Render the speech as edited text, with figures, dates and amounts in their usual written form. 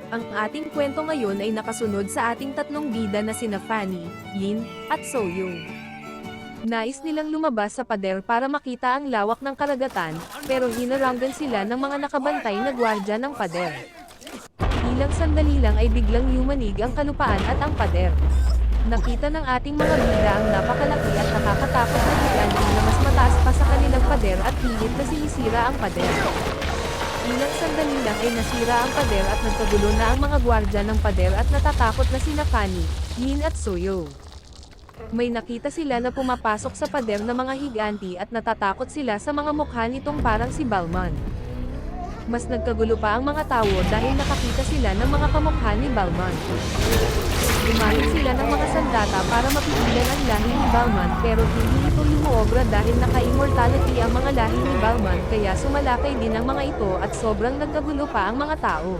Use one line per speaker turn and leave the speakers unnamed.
Ang ating kwento ngayon ay nakasunod sa ating tatlong bida na sina Fanny, Yin, at Soyong. Nais nilang lumabas sa pader para makita ang lawak ng karagatan, pero hinaranggan sila ng mga nakabantay na gwardya ng pader. Ilang sandali lang ay biglang yumanig ang kalupaan at ang pader. Nakita ng ating mga bida ang napakalaki at nakakatakot na higanti na mas mataas pa sa kanilang pader at pilit na sinisira ang pader. Ilang sandali lang ay nasira ang pader at nagkagulo na ang mga gwardya ng pader at natatakot na sina Fanny, Yin at Soyo. May nakita sila na pumapasok sa pader na mga higanti at natatakot sila sa mga mukha nitong parang si Balman. Mas nagkagulo pa ang mga tao dahil nakakita sila ng mga kamukha ni Balman. Gumamit sila ng mga sandata para mapigilan ang lahi ni Balman pero hindi ito lumuobra dahil naka-immortality ang mga lahi ni Balman kaya sumalakay din ang mga ito at sobrang nagkagulo pa ang mga tao.